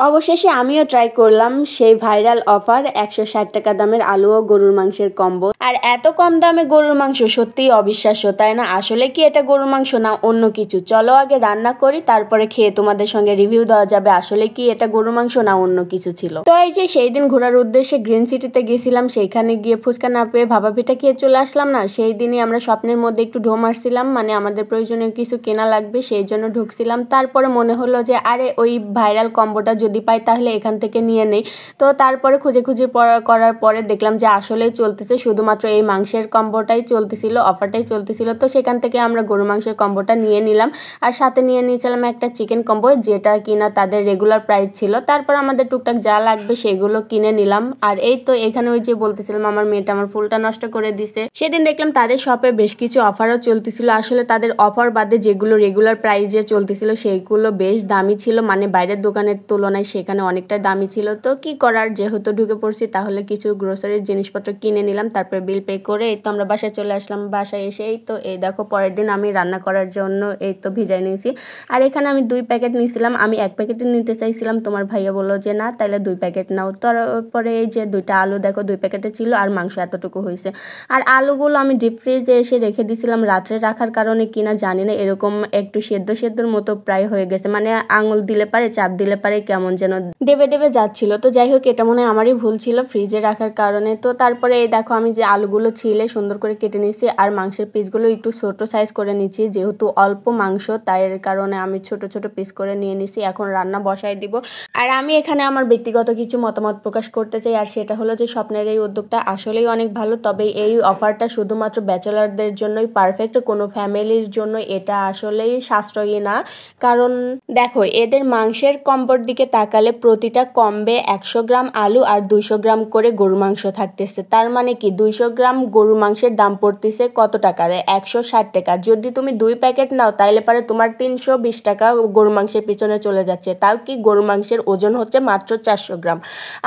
অবশেষে আমিও ট্রাই করলাম সেই ভাইরাল অফার ১৬০ টাকা দামের আলু ও গরুর মাংসের কম্বো। আর এত কম দামে গরুর মাংস সত্যিই অবিশ্বাস্য, তাই না? আসলে কি এটা গরুর মাংস না অন্য কিছু? চলো আগে রান্না করি, তারপরে খেয়ে তোমাদের সঙ্গে রিভিউ দেওয়া যাবে আসলে কি এটা গরুর মাংস না অন্য কিছু ছিল। তো এই যে সেই দিন ঘোরার উদ্দেশ্যে গ্রিন সিটিতে গেছিলাম, সেইখানে গিয়ে ফুচকা না পেয়ে ভাপা পিঠা খেয়ে চলে আসলাম না। সেই দিনই আমরা স্বপ্নের মধ্যে একটু ঢো মারছিলাম, মানে আমাদের প্রয়োজনীয় কিছু কেনা লাগবে সেই জন্য ঢুকছিলাম। তারপরে মনে হলো যে আরে ওই ভাইরাল কম্বোটা যদি পাই তাহলে এখান থেকে নিয়ে নেই। তো তারপরে খুঁজে খুঁজে করার পরে দেখলাম যে আসলেই চলতেছে, শুধুমাত্র এই মাংসের কম্বোটাই চলতেছিল, অফারটাই চলতেছিল। তো সেখান থেকে আমরা গরু মাংসের কম্বোটা নিয়ে নিলাম, আর সাথে নিয়ে নিয়েছিলাম একটা চিকেন কম্বো, যেটা কিনা তাদের রেগুলার প্রাইস ছিল। তারপর আমাদের টুকটাক যা লাগবে সেগুলো কিনে নিলাম। আর এই তো এখানে ওই যে বলতেছিলাম আমার মেয়েটা আমার ফুলটা নষ্ট করে দিছে। সেদিন দেখলাম তাদের শপে বেশ কিছু অফারও চলতেছিল। আসলে তাদের অফার বাদে যেগুলো রেগুলার প্রাইসে চলতেছিল সেইগুলো বেশ দামি ছিল, মানে বাইরের দোকানের তুলনায় সেখানে অনেকটা দামি ছিল। তো কি করার, যেহেতু ঢুকে পড়ছি তাহলে কিছু গ্রোসারির জিনিসপত্র কিনে নিলাম, তারপরে বিল পে করে এই তো আমরা বাসায় চলে আসলাম। বাসায় এসে এই তো এই দেখো পরের দিন আমি রান্না করার জন্য এই তো ভিজাই নিয়েছি। আর এখানে আমি 2 প্যাকেট নিয়েছিলাম, আমি 1 প্যাকেটই নিতে চাইছিলাম, তোমার ভাইয়া বললো যে না তাহলে 2 প্যাকেট নাও। তারপরে এই যে 2টা আলু দেখো 2 প্যাকেটে ছিল, আর মাংস এতটুকু হয়েছে। আর আলুগুলো আমি ডিপ ফ্রিজে এসে রেখে দিয়েছিলাম, রাত্রে রাখার কারণে কিনা জানি না এরকম একটু সেদ্ধর মতো প্রায় হয়ে গেছে, মানে আঙুল দিলে পারে চাপ দিলে পারে কেমন যেন দেবে দেবে যাচ্ছিল। তো যাই হোক এটা মনে হয় আমারই ভুল ছিল ফ্রিজে রাখার কারণে। তো তারপরে এই দেখো আমি যে আলুগুলো ছিলে সুন্দর করে কেটে নিয়েছি, আর মাংসের পিসগুলো একটু ছোট সাইজ করে নিচ্ছি, যেহেতু অল্প মাংস তাই এর কারণে আমি ছোট ছোট পিস করে নিয়ে নিছি। এখন রান্না বসাই দিব। আর আমি এখানে আমার ব্যক্তিগত কিছু মতামত প্রকাশ করতে চাই, আর সেটা হলো যে স্বপ্নের এই উদ্যোগটা আসলেই অনেক ভালো, তবে এই অফারটা শুধুমাত্র ব্যাচেলারদের জন্যই পারফেক্ট, কোনো ফ্যামিলির জন্য এটা আসলেই সাশ্রয়ী না। কারণ দেখো এদের মাংসের কম্বোর দিকে তাকালে প্রতিটা কম্বে 100 গ্রাম আলু আর 200 গ্রাম করে গরু মাংস থাকতেছে। তার মানে কি 200 গ্রাম গরু মাংসের দাম পড়তেছে কত টাকা? 160 টাকা। যদি তুমি 2 প্যাকেট নাও তাহলে পারে তোমার 320 টাকা গরু মাংসের পিছনে চলে যাচ্ছে, তাও কি গরু মাংসের ওজন হচ্ছে মাত্র 400 গ্রাম।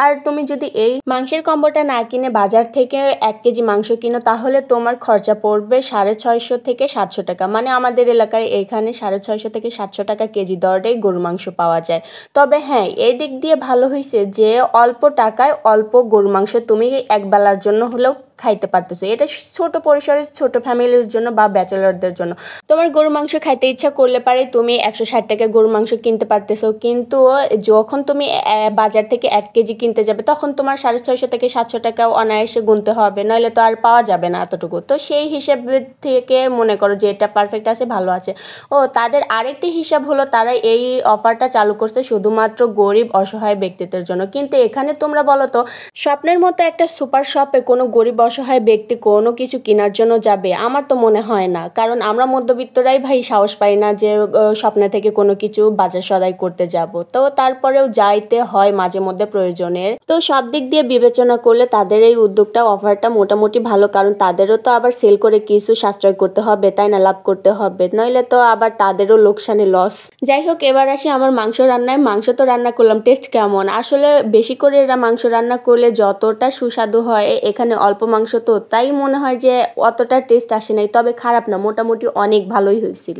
আর তুমি যদি এই মাংসের কম্বোটা না কিনে বাজার থেকে 1 কেজি মাংস কিনো তাহলে তোমার খরচা পড়বে 650 থেকে 700 টাকা। মানে আমাদের এলাকায় এখানে 650 থেকে 700 টাকা কেজি দরেই গরু মাংস পাওয়া যায়। তবে হ্যাঁ এই দিক দিয়ে ভালো হয়েছে যে অল্প টাকায় অল্প গরু মাংস তুমি একবেলার জন্য হলেও খাইতে পারতেছো। এটা ছোট পরিসরের ছোট ফ্যামিলির জন্য বা ব্যাচেলরদের জন্য। তোমার গরু মাংস খাইতে ইচ্ছা করলে পারে তুমি 160 টাকা গরু মাংস কিনতে পারতেছো, কিন্তু যখন তুমি বাজার থেকে 1 কেজি কিনতে যাবে তখন তোমার 650 থেকে 700 টাকা অনায়াসে গুনতে হবে, নইলে তো আর পাওয়া যাবে না এতটুকু। তো সেই হিসেব থেকে মনে করো যে এটা পারফেক্ট আছে, ভালো আছে। ও তাদের আরেকটি হিসাব হলো তারা এই অফারটা চালু করছে শুধুমাত্র গরিব অসহায় ব্যক্তিদের জন্য। কিন্তু এখানে তোমরা বলো তো স্বপ্নের মতো একটা সুপার শপে কোনো গরিব অসহায় ব্যক্তি কোনো কিছু কেনার জন্য যাবে? আমার তো মনে হয় না, কারণ আমরা মধ্যবিত্তরাই ভাই সাহস পাই না যে স্বপ্নে থেকে কোনো কিছু বাজার সদাই করতে যাব। তো তারপরেও যাইতে হয় মাঝে মধ্যে প্রয়োজনের। তো সব দিক দিয়ে বিবেচনা করলে তাদের এই উদ্যোগটা অফারটা মোটামুটি ভালো, কারণ তাদেরও তো আবার সেল করে কিছু সাশ্রয় করতে হবে, তাই না? লাভ করতে হবে, নইলে তো আবার তাদেরও লোকসানে লস। যাই হোক এবার আসি আমার মাংস রান্নায়। মাংস তো রান্না করলাম, টেস্ট কেমন? আসলে বেশি করে এরা মাংস রান্না করলে যতটা সুস্বাদু হয় এখানে অল্প মাংস তো তাই মনে হয় যে অতটা টেস্ট আসে নাই, তবে খারাপ না, মোটামুটি অনেক ভালোই হয়েছিল।